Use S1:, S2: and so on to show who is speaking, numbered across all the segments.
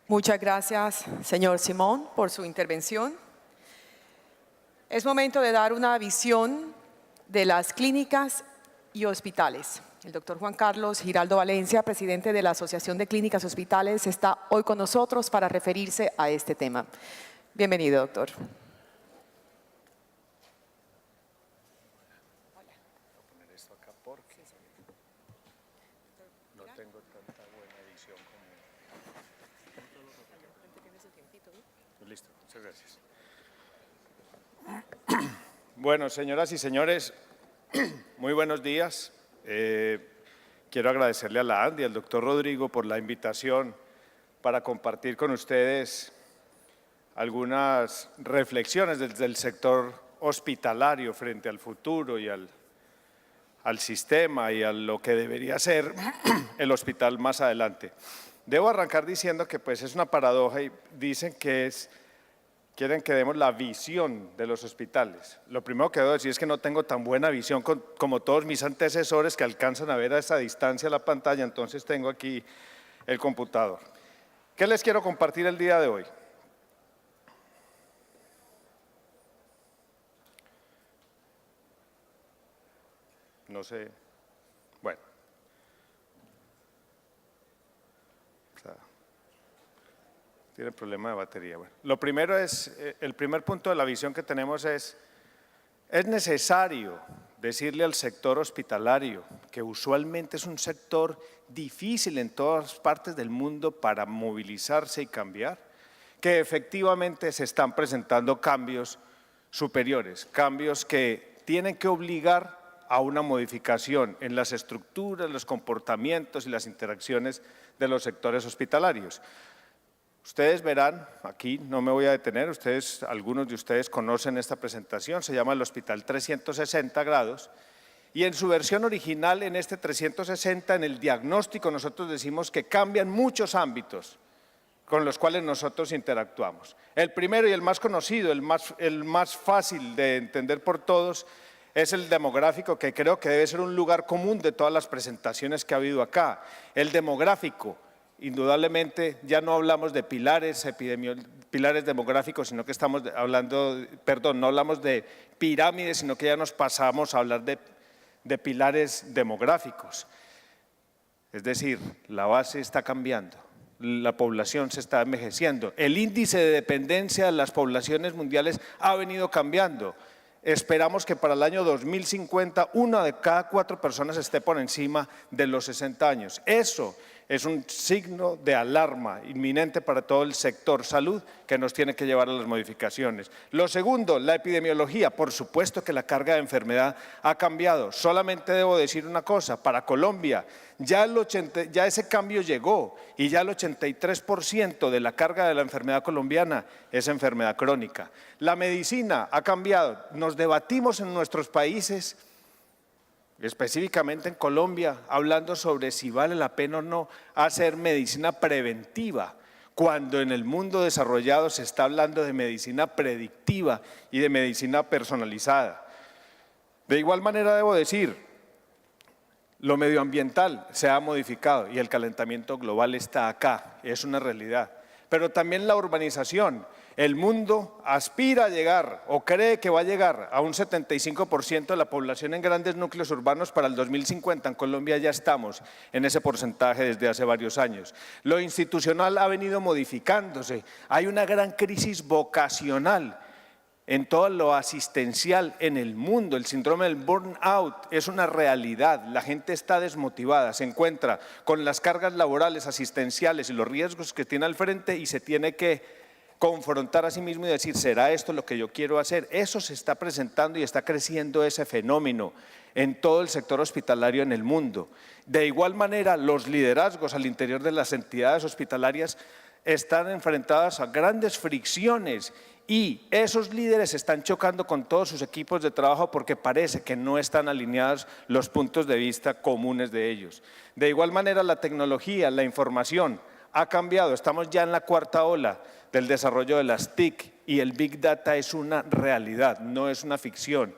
S1: Muchas gracias, señor Simón, por su intervención. Es momento de dar una visión de las clínicas y hospitales. El doctor Juan Carlos Giraldo Valencia, presidente de la Asociación de Clínicas y Hospitales, está hoy con nosotros para referirse a este tema. Bienvenido, doctor.
S2: Listo, muchas gracias. Bueno, señoras y señores, muy buenos días. Quiero agradecerle a la ANDI y al doctor Rodrigo por la invitación para compartir con ustedes algunas reflexiones desde el sector hospitalario frente al futuro y al sistema y a lo que debería ser el hospital más adelante. Debo arrancar diciendo que pues es una paradoja y dicen que quieren que demos la visión de los hospitales. Lo primero que debo decir es que no tengo tan buena visión como todos mis antecesores que alcanzan a ver a esa distancia la pantalla, entonces tengo aquí el computador. ¿Qué les quiero compartir el día de hoy? No sé, bueno. Tiene problema de batería. Bueno, lo primero es, el primer punto de la visión que tenemos es necesario decirle al sector hospitalario, que usualmente es un sector difícil en todas partes del mundo para movilizarse y cambiar, que efectivamente se están presentando cambios superiores, cambios que tienen que obligar a una modificación en las estructuras, los comportamientos y las interacciones de los sectores hospitalarios. Ustedes verán, aquí no me voy a detener, algunos de ustedes conocen esta presentación, se llama el Hospital 360 grados, y en su versión original, en este 360, en el diagnóstico, nosotros decimos que cambian muchos ámbitos con los cuales nosotros interactuamos. El primero y el más conocido, el más fácil de entender por todos, es el demográfico, que creo que debe ser un lugar común de todas las presentaciones que ha habido acá. El demográfico, indudablemente, ya no hablamos de pilares demográficos, sino que estamos hablando, no hablamos de pirámides, sino que ya nos pasamos a hablar de pilares demográficos. Es decir, la base está cambiando, la población se está envejeciendo, el índice de dependencia de las poblaciones mundiales ha venido cambiando. Esperamos que para el año 2050 una de cada 4 personas esté por encima de los 60 años. Eso es un signo de alarma inminente para todo el sector salud que nos tiene que llevar a las modificaciones. Lo segundo, la epidemiología. Por supuesto que la carga de enfermedad ha cambiado. Solamente debo decir una cosa, para Colombia ya ese cambio llegó y ya el 83% de la carga de la enfermedad colombiana es enfermedad crónica. La medicina ha cambiado. Nos debatimos en nuestros países, específicamente en Colombia, hablando sobre si vale la pena o no hacer medicina preventiva, cuando en el mundo desarrollado se está hablando de medicina predictiva y de medicina personalizada. De igual manera debo decir, lo medioambiental se ha modificado y el calentamiento global está acá, es una realidad. Pero también la urbanización. El mundo aspira a llegar o cree que va a llegar a un 75% de la población en grandes núcleos urbanos para el 2050. En Colombia ya estamos en ese porcentaje desde hace varios años. Lo institucional ha venido modificándose. Hay una gran crisis vocacional en todo lo asistencial en el mundo. El síndrome del burnout es una realidad, la gente está desmotivada, se encuentra con las cargas laborales, asistenciales y los riesgos que tiene al frente y se tiene que confrontar a sí mismo y decir, ¿será esto lo que yo quiero hacer? Eso se está presentando y está creciendo ese fenómeno en todo el sector hospitalario en el mundo. De igual manera, los liderazgos al interior de las entidades hospitalarias están enfrentadas a grandes fricciones y esos líderes están chocando con todos sus equipos de trabajo porque parece que no están alineados los puntos de vista comunes de ellos. De igual manera, la tecnología, la información ha cambiado, estamos ya en la 4ª ola del desarrollo de las TIC y el Big Data es una realidad, no es una ficción.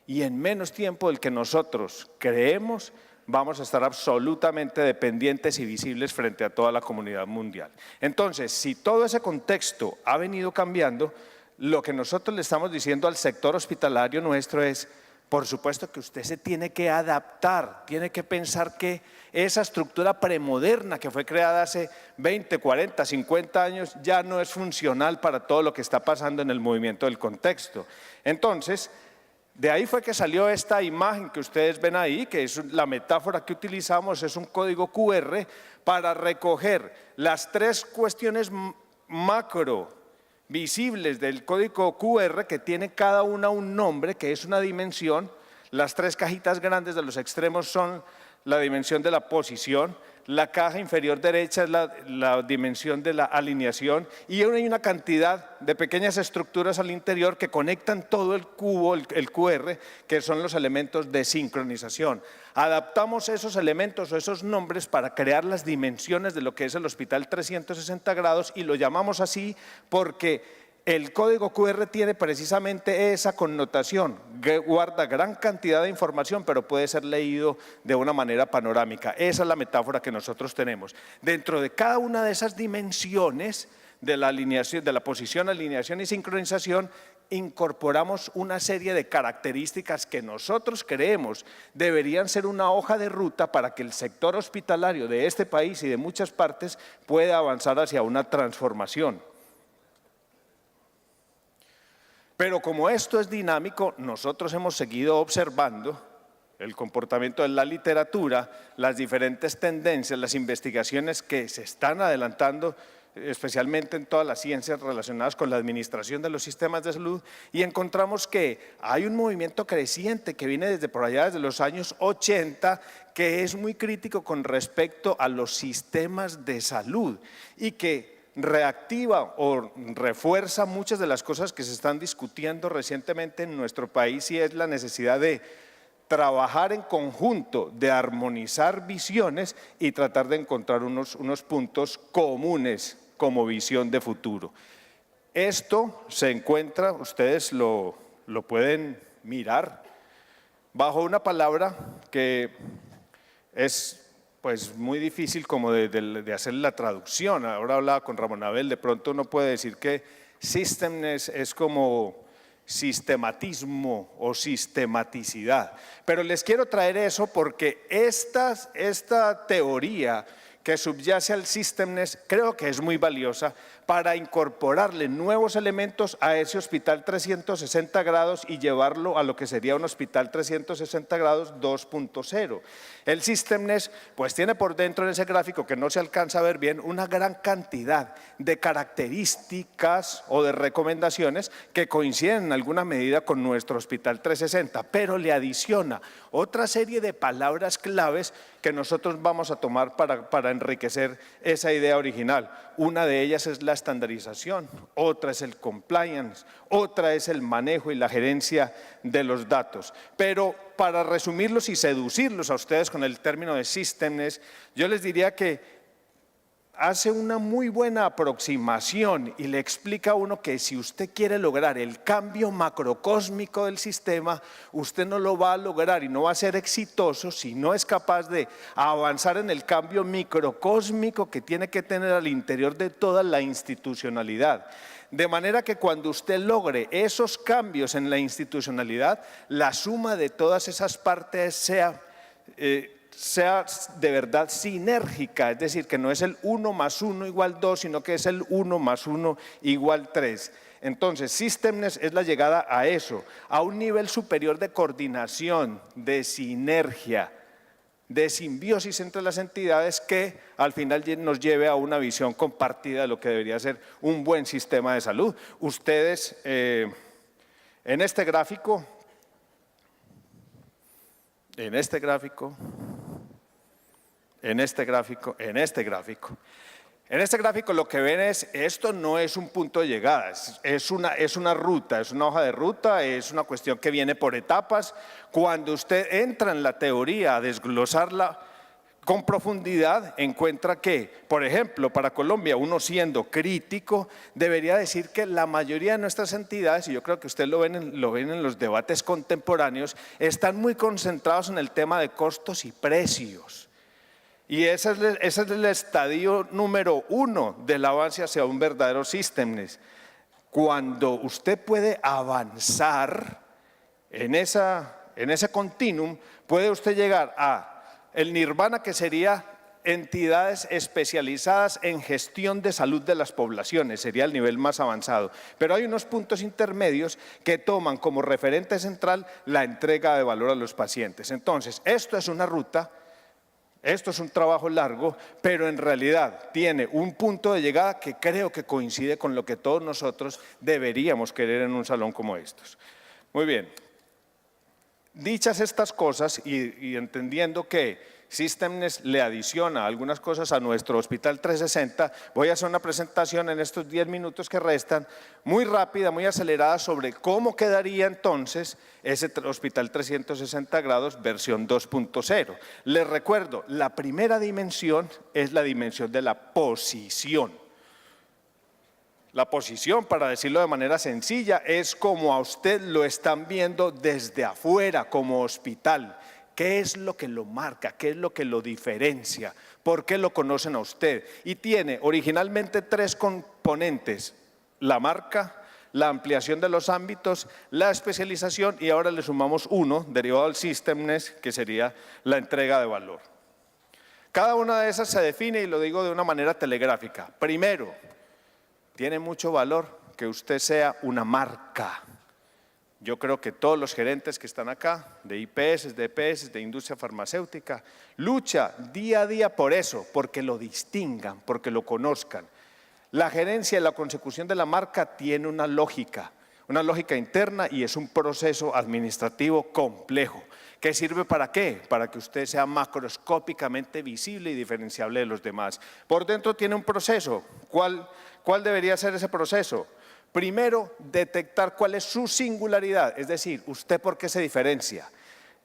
S2: Y en menos tiempo del que nosotros creemos, vamos a estar absolutamente dependientes y visibles frente a toda la comunidad mundial. Entonces, si todo ese contexto ha venido cambiando, lo que nosotros le estamos diciendo al sector hospitalario nuestro es, por supuesto que usted se tiene que adaptar, tiene que pensar que esa estructura premoderna que fue creada hace 20, 40, 50 años ya no es funcional para todo lo que está pasando en el movimiento del contexto. Entonces, de ahí fue que salió esta imagen que ustedes ven ahí, que es la metáfora que utilizamos, es un código QR para recoger las tres cuestiones macro visibles del código QR, que tiene cada una un nombre, que es una dimensión. Las tres cajitas grandes de los extremos son la dimensión de la posición, la caja inferior derecha es la dimensión de la alineación, y hay una cantidad de pequeñas estructuras al interior que conectan todo el cubo, el QR, que son los elementos de sincronización. Adaptamos esos elementos o esos nombres para crear las dimensiones de lo que es el Hospital 360 grados, y lo llamamos así porque el código QR tiene precisamente esa connotación, que guarda gran cantidad de información, pero puede ser leído de una manera panorámica. Esa es la metáfora que nosotros tenemos. Dentro de cada una de esas dimensiones de la alineación, de la posición, alineación y sincronización, incorporamos una serie de características que nosotros creemos deberían ser una hoja de ruta para que el sector hospitalario de este país y de muchas partes pueda avanzar hacia una transformación. Pero como esto es dinámico, nosotros hemos seguido observando el comportamiento de la literatura, las diferentes tendencias, las investigaciones que se están adelantando, especialmente en todas las ciencias relacionadas con la administración de los sistemas de salud, y encontramos que hay un movimiento creciente que viene desde por allá, desde los años 80, que es muy crítico con respecto a los sistemas de salud y que reactiva o refuerza muchas de las cosas que se están discutiendo recientemente en nuestro país, y es la necesidad de trabajar en conjunto, de armonizar visiones y tratar de encontrar unos puntos comunes como visión de futuro. Esto se encuentra, ustedes lo pueden mirar, bajo una palabra que es pues muy difícil como de hacer la traducción. Ahora hablaba con Ramón Abel, de pronto uno puede decir que systemness es como sistematismo o sistematicidad, pero les quiero traer eso porque esta teoría que subyace al systemness creo que es muy valiosa para incorporarle nuevos elementos a ese hospital 360 grados y llevarlo a lo que sería un hospital 360 grados 2.0. El systemness pues tiene por dentro en ese gráfico que no se alcanza a ver bien una gran cantidad de características o de recomendaciones que coinciden en alguna medida con nuestro hospital 360, pero le adiciona otra serie de palabras claves que nosotros vamos a tomar para enriquecer esa idea original. Una de ellas es la estandarización, otra es el compliance, otra es el manejo y la gerencia de los datos. Pero para resumirlos y seducirlos a ustedes con el término de systemness, yo les diría que hace una muy buena aproximación y le explica a uno que si usted quiere lograr el cambio macrocósmico del sistema, usted no lo va a lograr y no va a ser exitoso si no es capaz de avanzar en el cambio microcósmico que tiene que tener al interior de toda la institucionalidad. De manera que cuando usted logre esos cambios en la institucionalidad, la suma de todas esas partes sea de verdad sinérgica, es decir, que no es el 1 más 1 igual 2, sino que es el 1 más 1 igual 3. Entonces, systemness es la llegada a eso, a un nivel superior de coordinación, de sinergia, de simbiosis entre las entidades que al final nos lleve a una visión compartida de lo que debería ser un buen sistema de salud. Ustedes en este gráfico lo que ven es, esto no es un punto de llegada, es una ruta, es una hoja de ruta, es una cuestión que viene por etapas. Cuando usted entra en la teoría a desglosarla, con profundidad encuentra que, por ejemplo, para Colombia, uno siendo crítico, debería decir que la mayoría de nuestras entidades, y yo creo que ustedes lo ven en los debates contemporáneos, están muy concentrados en el tema de costos y precios. Y ese es el estadio número 1 del avance hacia un verdadero systemness. Cuando usted puede avanzar en ese continuum, puede usted llegar a el nirvana, que sería entidades especializadas en gestión de salud de las poblaciones, sería el nivel más avanzado. Pero hay unos puntos intermedios que toman como referente central la entrega de valor a los pacientes. Entonces, esto es una ruta, esto es un trabajo largo, pero en realidad tiene un punto de llegada que creo que coincide con lo que todos nosotros deberíamos querer en un salón como estos. Muy bien. Dichas estas cosas y entendiendo que systemness le adiciona algunas cosas a nuestro Hospital 360, voy a hacer una presentación en estos 10 minutos que restan, muy rápida, muy acelerada, sobre cómo quedaría entonces ese Hospital 360 grados versión 2.0. Les recuerdo, la primera dimensión es la dimensión de la posición. La posición, para decirlo de manera sencilla, es como a usted lo están viendo desde afuera como hospital. ¿Qué es lo que lo marca? ¿Qué es lo que lo diferencia? ¿Por qué lo conocen a usted? Y tiene originalmente 3 componentes: la marca, la ampliación de los ámbitos, la especialización, y ahora le sumamos uno derivado del systemness, que sería la entrega de valor. Cada una de esas se define, y lo digo de una manera telegráfica. Primero, tiene mucho valor que usted sea una marca. Yo creo que todos los gerentes que están acá, de IPS, de EPS, de industria farmacéutica, lucha día a día por eso, porque lo distingan, porque lo conozcan. La gerencia y la consecución de la marca tiene una lógica interna, y es un proceso administrativo complejo. ¿Qué sirve para qué? Para que usted sea macroscópicamente visible y diferenciable de los demás. Por dentro tiene un proceso. ¿Cuál debería ser ese proceso? Primero, detectar cuál es su singularidad, es decir, usted por qué se diferencia.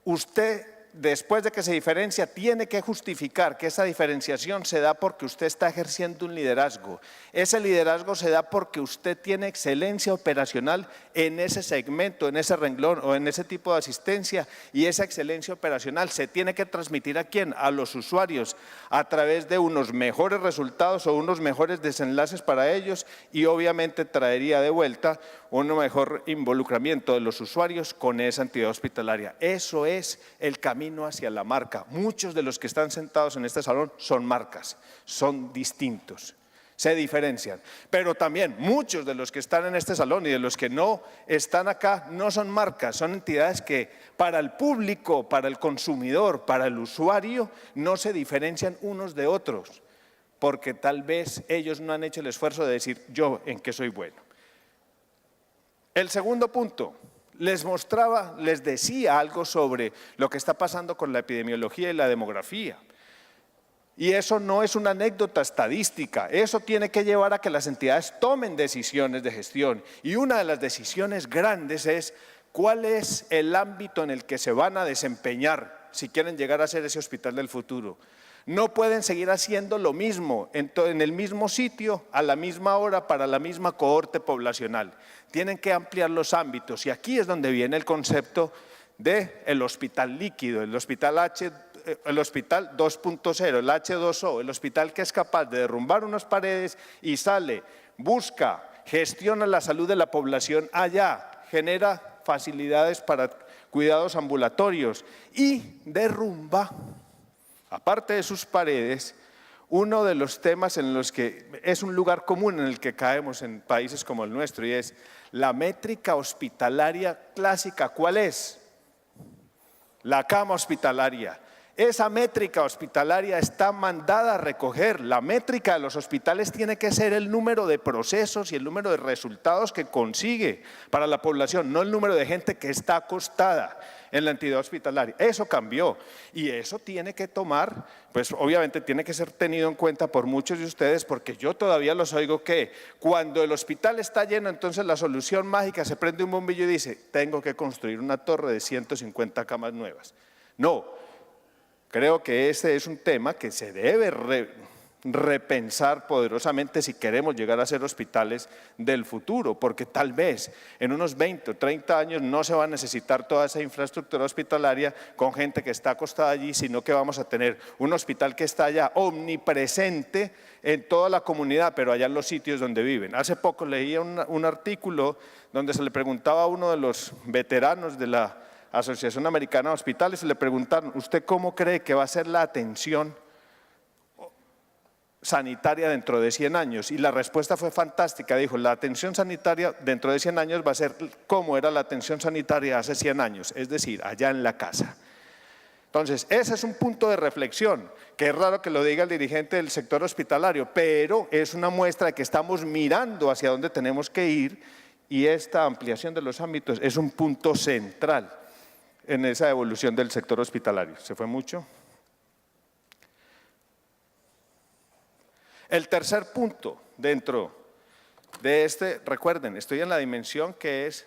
S2: Usted, después de que se diferencia, tiene que justificar que esa diferenciación se da porque usted está ejerciendo un liderazgo. Ese liderazgo se da porque usted tiene excelencia operacional en ese segmento, en ese renglón o en ese tipo de asistencia, y esa excelencia operacional se tiene que transmitir ¿a quién? A los usuarios, a través de unos mejores resultados o unos mejores desenlaces para ellos, y obviamente traería de vuelta un mejor involucramiento de los usuarios con esa entidad hospitalaria. Eso es el camino hacia la marca. Muchos de los que están sentados en este salón son marcas, son distintos, se diferencian. Pero también muchos de los que están en este salón y de los que no están acá no son marcas, son entidades que para el público, para el consumidor, para el usuario, no se diferencian unos de otros, porque tal vez ellos no han hecho el esfuerzo de decir yo en qué soy bueno. El segundo punto, les decía algo sobre lo que está pasando con la epidemiología y la demografía. Y eso no es una anécdota estadística, eso tiene que llevar a que las entidades tomen decisiones de gestión. Y una de las decisiones grandes es cuál es el ámbito en el que se van a desempeñar si quieren llegar a ser ese hospital del futuro. No pueden seguir haciendo lo mismo en el mismo sitio, a la misma hora, para la misma cohorte poblacional. Tienen que ampliar los ámbitos, y aquí es donde viene el concepto del hospital líquido, el hospital 2.0, el H2O, el hospital que es capaz de derrumbar unas paredes y sale, busca, gestiona la salud de la población allá, genera facilidades para cuidados ambulatorios y derrumba, aparte de sus paredes, uno de los temas en los que es un lugar común en el que caemos en países como el nuestro, y es la métrica hospitalaria clásica. ¿Cuál es? La cama hospitalaria. Esa métrica hospitalaria está mandada a recoger. La métrica de los hospitales tiene que ser el número de procesos y el número de resultados que consigue para la población, no el número de gente que está acostada en la entidad hospitalaria. Eso cambió, y eso tiene que tomar, pues obviamente tiene que ser tenido en cuenta por muchos de ustedes, porque yo todavía los oigo que cuando el hospital está lleno, entonces la solución mágica, se prende un bombillo y dice, tengo que construir una torre de 150 camas nuevas. No. Creo que este es un tema que se debe repensar poderosamente si queremos llegar a ser hospitales del futuro, porque tal vez en unos 20 o 30 años no se va a necesitar toda esa infraestructura hospitalaria con gente que está acostada allí, sino que vamos a tener un hospital que está allá omnipresente en toda la comunidad, pero allá en los sitios donde viven. Hace poco leía un artículo donde se le preguntaba a uno de los veteranos de la Asociación Americana de Hospitales, le preguntaron: ¿usted cómo cree que va a ser la atención sanitaria dentro de 100 años? Y la respuesta fue fantástica. Dijo: la atención sanitaria dentro de 100 años va a ser como era la atención sanitaria hace 100 años, es decir, allá en la casa. Entonces, ese es un punto de reflexión, que es raro que lo diga el dirigente del sector hospitalario, pero es una muestra de que estamos mirando hacia dónde tenemos que ir, y esta ampliación de los ámbitos es un punto central en esa evolución del sector hospitalario. ¿Se fue mucho? El tercer punto dentro de este, recuerden, estoy en la dimensión que es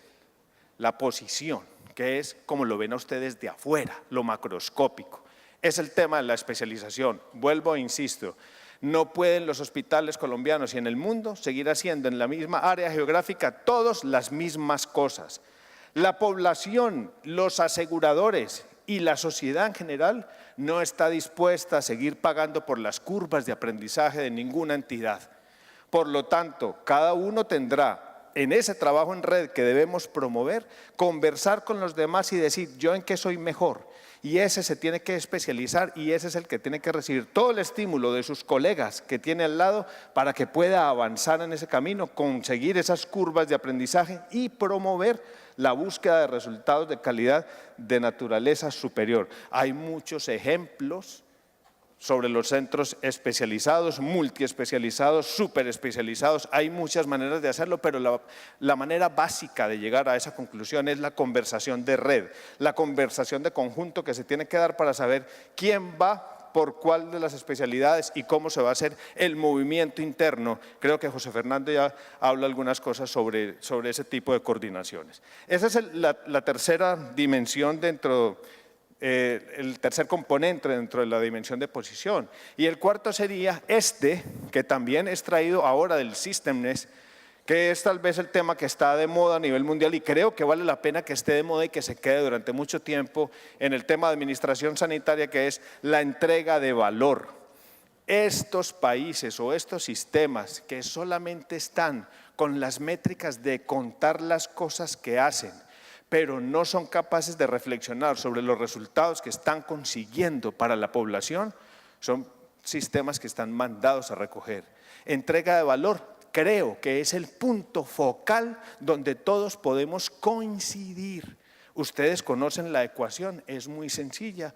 S2: la posición, que es como lo ven a ustedes de afuera, lo macroscópico. Es el tema de la especialización. Vuelvo e insisto, no pueden los hospitales colombianos y en el mundo seguir haciendo en la misma área geográfica todas las mismas cosas. La población, los aseguradores y la sociedad en general no está dispuesta a seguir pagando por las curvas de aprendizaje de ninguna entidad. Por lo tanto, cada uno tendrá en ese trabajo en red que debemos promover, conversar con los demás y decir: yo en qué soy mejor. Y ese se tiene que especializar y ese es el que tiene que recibir todo el estímulo de sus colegas que tiene al lado para que pueda avanzar en ese camino, conseguir esas curvas de aprendizaje y promover la búsqueda de resultados de calidad de naturaleza superior. Hay muchos ejemplos sobre los centros especializados, multiespecializados, superespecializados. Hay muchas maneras de hacerlo, pero la manera básica de llegar a esa conclusión es la conversación de red, la conversación de conjunto que se tiene que dar para saber quién va por cuál de las especialidades y cómo se va a hacer el movimiento interno. Creo que José Fernando ya habla algunas cosas sobre ese tipo de coordinaciones. Esa es la tercera dimensión dentro el tercer componente dentro de la dimensión de posición. Y el cuarto sería que también es traído ahora del Systemness, que es tal vez el tema que está de moda a nivel mundial y creo que vale la pena que esté de moda y que se quede durante mucho tiempo en el tema de administración sanitaria, que es la entrega de valor. Estos países o estos sistemas que solamente están con las métricas de contar las cosas que hacen, pero no son capaces de reflexionar sobre los resultados que están consiguiendo para la población, son sistemas que están mandados a recoger. Entrega de valor, creo que es el punto focal donde todos podemos coincidir. Ustedes conocen la ecuación, es muy sencilla.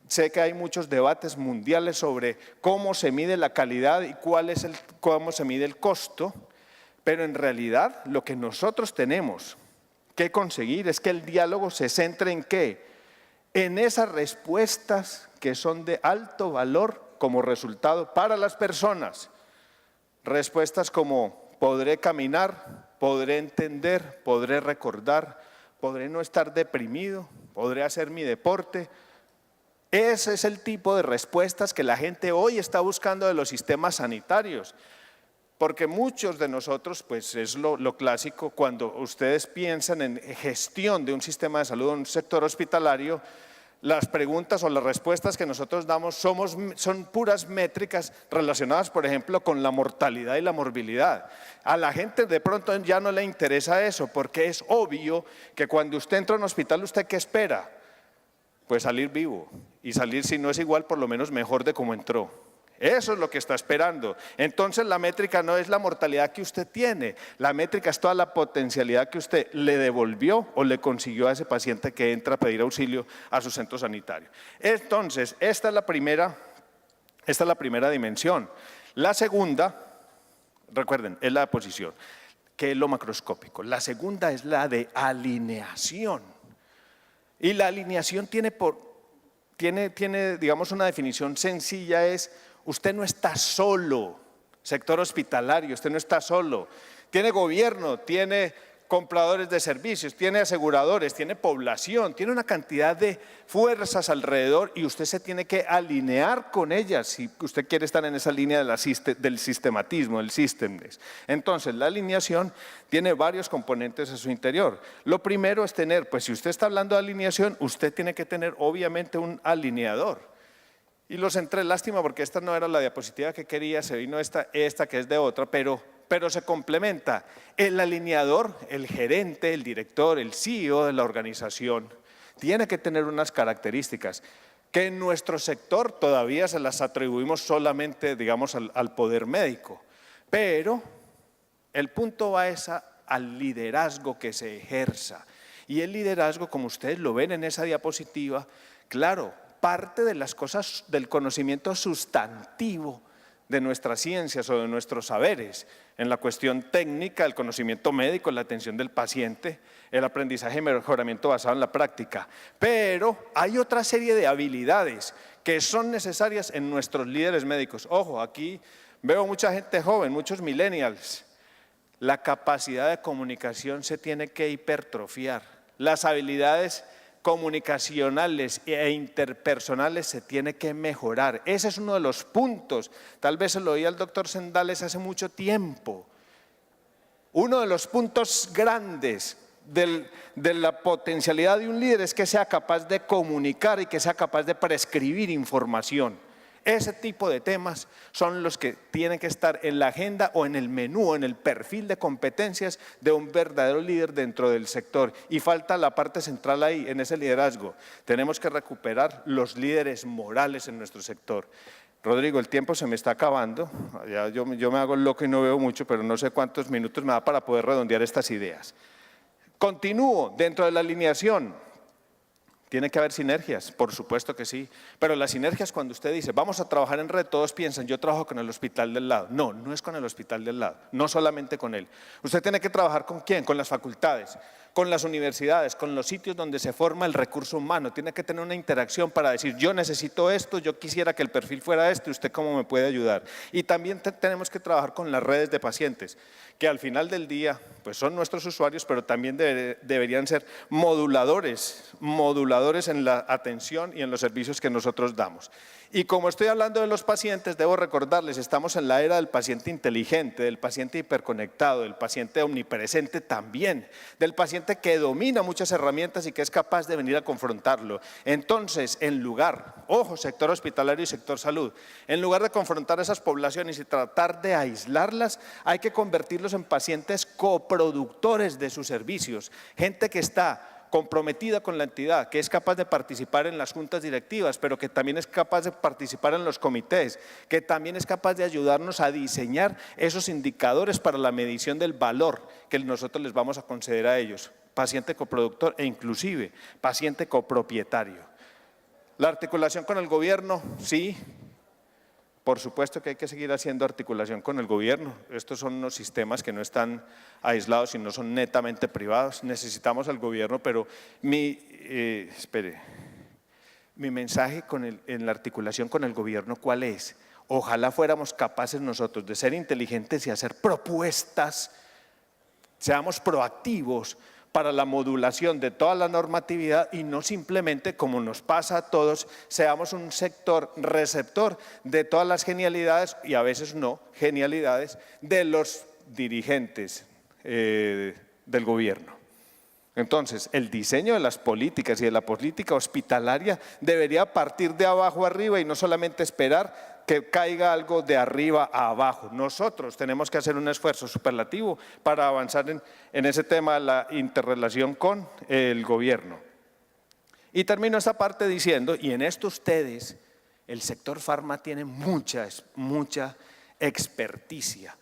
S2: Sé que hay muchos debates mundiales sobre cómo se mide la calidad y cómo se mide el costo, pero en realidad lo que nosotros tenemos que conseguir es que el diálogo se centre en ¿qué? En esas respuestas que son de alto valor como resultado para las personas. Respuestas como: podré caminar, podré entender, podré recordar, podré no estar deprimido, podré hacer mi deporte. Ese es el tipo de respuestas que la gente hoy está buscando de los sistemas sanitarios. Porque muchos de nosotros, pues es lo clásico, cuando ustedes piensan en gestión de un sistema de salud, en un sector hospitalario, las preguntas o las respuestas que nosotros damos son puras métricas relacionadas, por ejemplo, con la mortalidad y la morbilidad. A la gente de pronto ya no le interesa eso, porque es obvio que cuando usted entra a un hospital, ¿usted qué espera? Pues salir vivo, y salir, si no es igual, por lo menos mejor de como entró. Eso es lo que está esperando. Entonces la métrica no es la mortalidad que usted tiene, la métrica es toda la potencialidad que usted le devolvió o le consiguió a ese paciente que entra a pedir auxilio a su centro sanitario. Entonces, esta es la primera dimensión. La segunda, recuerden, es la de posición, que es lo macroscópico. La segunda es la de alineación. Y la alineación tiene, digamos, una definición sencilla, es: usted no está solo, sector hospitalario, usted no está solo. Tiene gobierno, tiene compradores de servicios, tiene aseguradores, tiene población, tiene una cantidad de fuerzas alrededor y usted se tiene que alinear con ellas si usted quiere estar en esa línea de del sistematismo, del systemness. Entonces, la alineación tiene varios componentes en su interior. Lo primero es tener, pues si usted está hablando de alineación, usted tiene que tener obviamente un alineador. Y los entré, lástima porque esta no era la diapositiva que quería, se vino esta que es de otra, pero se complementa. El alineador, el gerente, el director, el CEO de la organización, tiene que tener unas características que en nuestro sector todavía se las atribuimos solamente, digamos, al poder médico. Pero el punto va al liderazgo que se ejerza. Y el liderazgo, como ustedes lo ven en esa diapositiva, claro, parte de las cosas del conocimiento sustantivo de nuestras ciencias o de nuestros saberes, en la cuestión técnica, el conocimiento médico, la atención del paciente, el aprendizaje y mejoramiento basado en la práctica. Pero hay otra serie de habilidades que son necesarias en nuestros líderes médicos. Ojo, aquí veo mucha gente joven, muchos millennials. La capacidad de comunicación se tiene que hipertrofiar. Las habilidades comunicacionales e interpersonales se tiene que mejorar. Ese es uno de los puntos. Tal vez se lo oí al doctor Sendales hace mucho tiempo. Uno de los puntos grandes de la potencialidad de un líder es que sea capaz de comunicar y que sea capaz de prescribir información. Ese tipo de temas son los que tienen que estar en la agenda o en el menú o en el perfil de competencias de un verdadero líder dentro del sector. Y falta la parte central ahí, en ese liderazgo. Tenemos que recuperar los líderes morales en nuestro sector. Rodrigo, el tiempo se me está acabando. Ya yo me hago el loco y no veo mucho, pero no sé cuántos minutos me da para poder redondear estas ideas. Continúo dentro de la alineación. Tiene que haber sinergias, por supuesto que sí, pero las sinergias cuando usted dice vamos a trabajar en red, todos piensan yo trabajo con el hospital del lado. No, no es con el hospital del lado, no solamente con él. Usted tiene que trabajar ¿con quién? Con las facultades, con las universidades, con los sitios donde se forma el recurso humano. Tiene que tener una interacción para decir yo necesito esto, yo quisiera que el perfil fuera este, ¿usted cómo me puede ayudar? Y también tenemos que trabajar con las redes de pacientes, que al final del día pues son nuestros usuarios, pero también deberían ser moduladores en la atención y en los servicios que nosotros damos. Y como estoy hablando de los pacientes, debo recordarles, estamos en la era del paciente inteligente, del paciente hiperconectado, del paciente omnipresente también, del paciente que domina muchas herramientas y que es capaz de venir a confrontarlo. Entonces, en lugar, ojo, sector hospitalario y sector salud, en lugar de confrontar a esas poblaciones y tratar de aislarlas, hay que convertirlos en pacientes coproductores de sus servicios, gente que está comprometida con la entidad, que es capaz de participar en las juntas directivas, pero que también es capaz de participar en los comités, que también es capaz de ayudarnos a diseñar esos indicadores para la medición del valor que nosotros les vamos a conceder a ellos, paciente coproductor e inclusive paciente copropietario. La articulación con el gobierno, sí. Por supuesto que hay que seguir haciendo articulación con el gobierno. Estos son unos sistemas que no están aislados y no son netamente privados. Necesitamos al gobierno, pero mi mensaje en la articulación con el gobierno, ¿cuál es? Ojalá fuéramos capaces nosotros de ser inteligentes y hacer propuestas, seamos proactivos para la modulación de toda la normatividad y no simplemente, como nos pasa a todos, seamos un sector receptor de todas las genialidades y a veces no genialidades de los dirigentes del gobierno. Entonces, el diseño de las políticas y de la política hospitalaria debería partir de abajo arriba y no solamente esperar que caiga algo de arriba a abajo. Nosotros tenemos que hacer un esfuerzo superlativo para avanzar en ese tema de la interrelación con el gobierno. Y termino esta parte diciendo, y en esto ustedes, el sector farma tiene mucha experticia.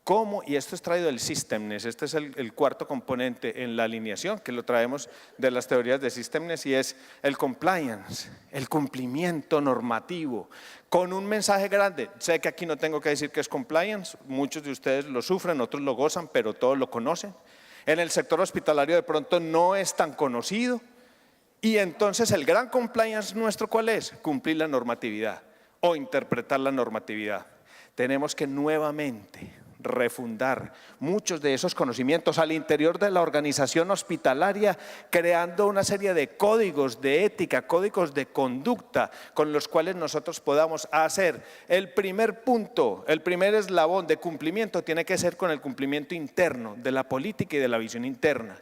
S2: ¿Cómo? Y esto es traído del Systemness, este es el cuarto componente en la alineación, que lo traemos de las teorías de Systemness, y es el compliance, el cumplimiento normativo, con un mensaje grande. Sé que aquí no tengo que decir que es compliance, muchos de ustedes lo sufren, otros lo gozan, pero todos lo conocen. En el sector hospitalario de pronto no es tan conocido, y entonces el gran compliance nuestro, ¿cuál es? Cumplir la normatividad o interpretar la normatividad. Tenemos que nuevamente refundar muchos de esos conocimientos al interior de la organización hospitalaria, creando una serie de códigos de ética, códigos de conducta con los cuales nosotros podamos hacer. El primer punto, el primer eslabón de cumplimiento tiene que ser con el cumplimiento interno de la política y de la visión interna,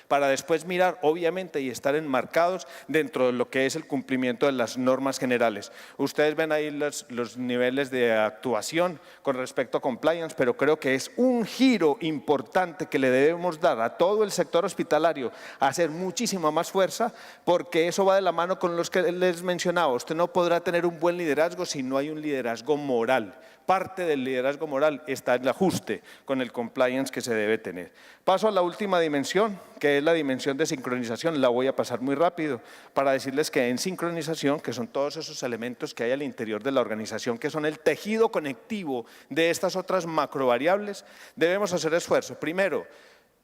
S2: para después mirar obviamente y estar enmarcados dentro de lo que es el cumplimiento de las normas generales. Ustedes ven ahí los niveles de actuación con respecto a compliance, pero creo que es un giro importante que le debemos dar a todo el sector hospitalario, a hacer muchísima más fuerza, porque eso va de la mano con los que les mencionaba. Usted no podrá tener un buen liderazgo si no hay un liderazgo moral. Parte del liderazgo moral está en el ajuste con el compliance que se debe tener. Paso a la última dimensión, que es la dimensión de sincronización. La voy a pasar muy rápido para decirles que en sincronización, que son todos esos elementos que hay al interior de la organización, que son el tejido conectivo de estas otras macrovariables, debemos hacer esfuerzo. Primero,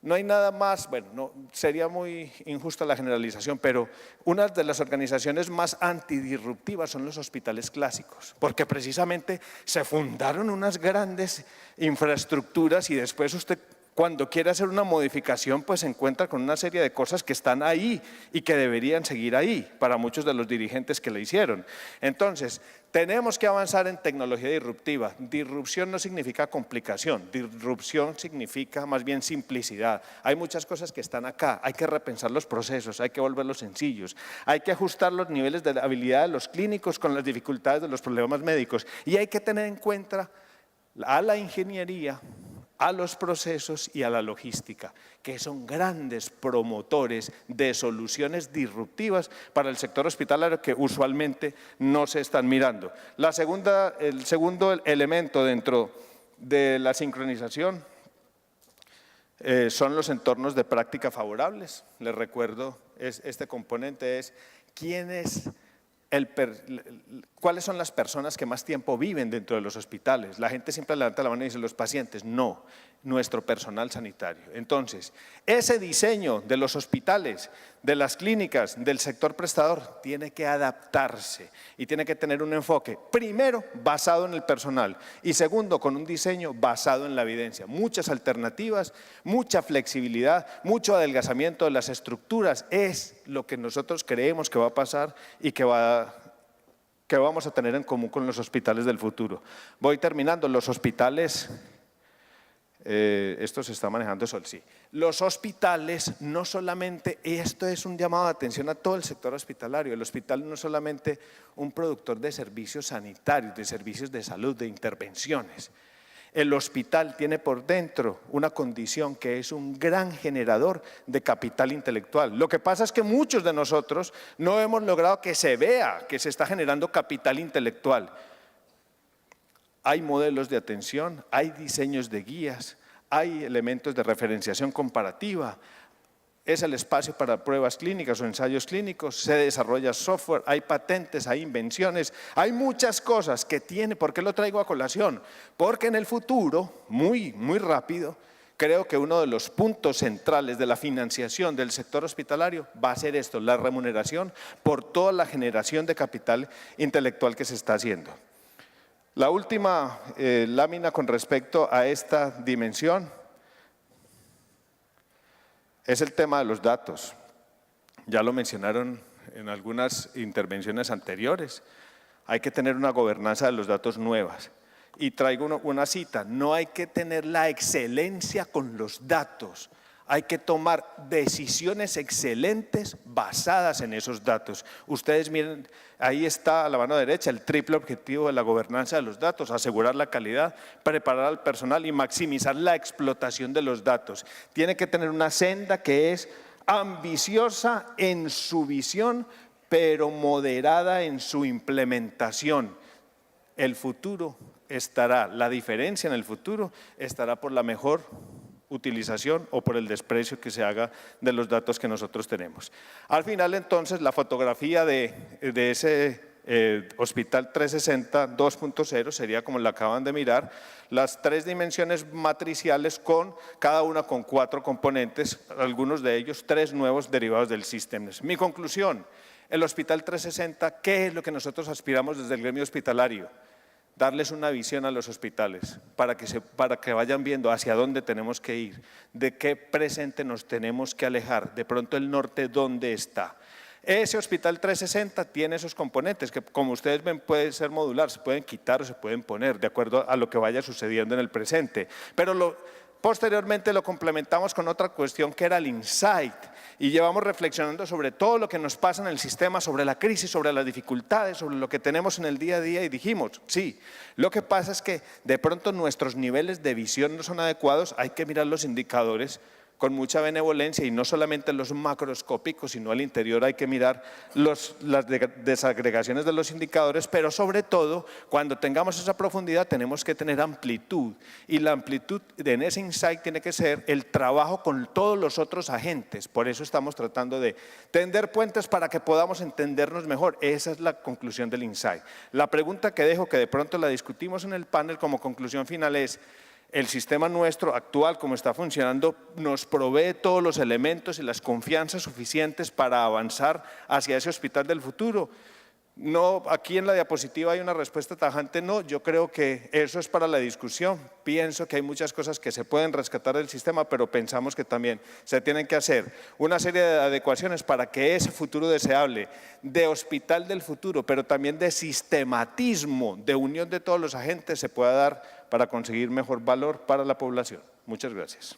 S2: no hay nada más, bueno, no, sería muy injusta la generalización, pero una de las organizaciones más antidisruptivas son los hospitales clásicos, porque precisamente se fundaron unas grandes infraestructuras y después usted, cuando quiere hacer una modificación, pues se encuentra con una serie de cosas que están ahí y que deberían seguir ahí para muchos de los dirigentes que le hicieron. Entonces, tenemos que avanzar en tecnología disruptiva. Disrupción no significa complicación, disrupción significa más bien simplicidad. Hay muchas cosas que están acá, hay que repensar los procesos, hay que volverlos sencillos, hay que ajustar los niveles de habilidad de los clínicos con las dificultades de los problemas médicos y hay que tener en cuenta a la ingeniería, a los procesos y a la logística, que son grandes promotores de soluciones disruptivas para el sector hospitalario que usualmente no se están mirando. El segundo elemento dentro de la sincronización son los entornos de práctica favorables. Les recuerdo, este componente es ¿cuáles son las personas que más tiempo viven dentro de los hospitales? La gente siempre levanta la mano y dice los pacientes, no, nuestro personal sanitario. Entonces, ese diseño de los hospitales, de las clínicas, del sector prestador, tiene que adaptarse y tiene que tener un enfoque, primero, basado en el personal y segundo, con un diseño basado en la evidencia. Muchas alternativas, mucha flexibilidad, mucho adelgazamiento de las estructuras es lo que nosotros creemos que va a pasar y que vamos a tener en común con los hospitales del futuro. Voy terminando. Los hospitales, esto se está manejando sol, sí. Los hospitales no solamente, esto es un llamado de atención a todo el sector hospitalario, el hospital no es solamente un productor de servicios sanitarios, de servicios de salud, de intervenciones. El hospital tiene por dentro una condición que es un gran generador de capital intelectual. Lo que pasa es que muchos de nosotros no hemos logrado que se vea que se está generando capital intelectual. Hay modelos de atención, hay diseños de guías, hay elementos de referenciación comparativa. Es el espacio para pruebas clínicas o ensayos clínicos, se desarrolla software, hay patentes, hay invenciones, hay muchas cosas que tiene. ¿Por qué lo traigo a colación? Porque en el futuro, muy rápido, creo que uno de los puntos centrales de la financiación del sector hospitalario va a ser esto, la remuneración por toda la generación de capital intelectual que se está haciendo. La última lámina con respecto a esta dimensión es el tema de los datos. Ya lo mencionaron en algunas intervenciones anteriores. Hay que tener una gobernanza de los datos nuevas. Y traigo una cita, no hay que tener la excelencia con los datos, hay que tomar decisiones excelentes basadas en esos datos. Ustedes miren, ahí está a la mano derecha el triple objetivo de la gobernanza de los datos: asegurar la calidad, preparar al personal y maximizar la explotación de los datos. Tiene que tener una senda que es ambiciosa en su visión, pero moderada en su implementación. El futuro estará, la diferencia en el futuro estará por la mejor utilización o por el desprecio que se haga de los datos que nosotros tenemos. Al final, entonces, la fotografía de ese Hospital 360 2.0 sería como la acaban de mirar, las 3 dimensiones matriciales con cada una con 4 componentes, algunos de ellos 3 nuevos derivados del Systems. Mi conclusión, el Hospital 360, ¿qué es lo que nosotros aspiramos desde el gremio hospitalario? darles una visión a los hospitales para que vayan viendo hacia dónde tenemos que ir, de qué presente nos tenemos que alejar, de pronto el norte dónde está. Ese Hospital 360 tiene esos componentes que, como ustedes ven, pueden ser modular, se pueden quitar o se pueden poner de acuerdo a lo que vaya sucediendo en el presente. Pero posteriormente lo complementamos con otra cuestión que era el insight, y llevamos reflexionando sobre todo lo que nos pasa en el sistema, sobre la crisis, sobre las dificultades, sobre lo que tenemos en el día a día, y dijimos, sí, lo que pasa es que de pronto nuestros niveles de visión no son adecuados, hay que mirar los indicadores con mucha benevolencia y no solamente los macroscópicos, sino al interior hay que mirar las desagregaciones de los indicadores, pero sobre todo, cuando tengamos esa profundidad, tenemos que tener amplitud, y la amplitud en ese insight tiene que ser el trabajo con todos los otros agentes. Por eso estamos tratando de tender puentes para que podamos entendernos mejor. Esa es la conclusión del insight. La pregunta que dejo, que de pronto la discutimos en el panel como conclusión final, es: el sistema nuestro actual, como está funcionando, nos provee todos los elementos y las confianzas suficientes para avanzar hacia ese hospital del futuro. No, aquí en la diapositiva hay una respuesta tajante, no. Yo creo que eso es para la discusión. Pienso que hay muchas cosas que se pueden rescatar del sistema, pero pensamos que también se tienen que hacer una serie de adecuaciones para que ese futuro deseable de hospital del futuro, pero también de sistematismo, de unión de todos los agentes, se pueda dar para conseguir mejor valor para la población. Muchas gracias.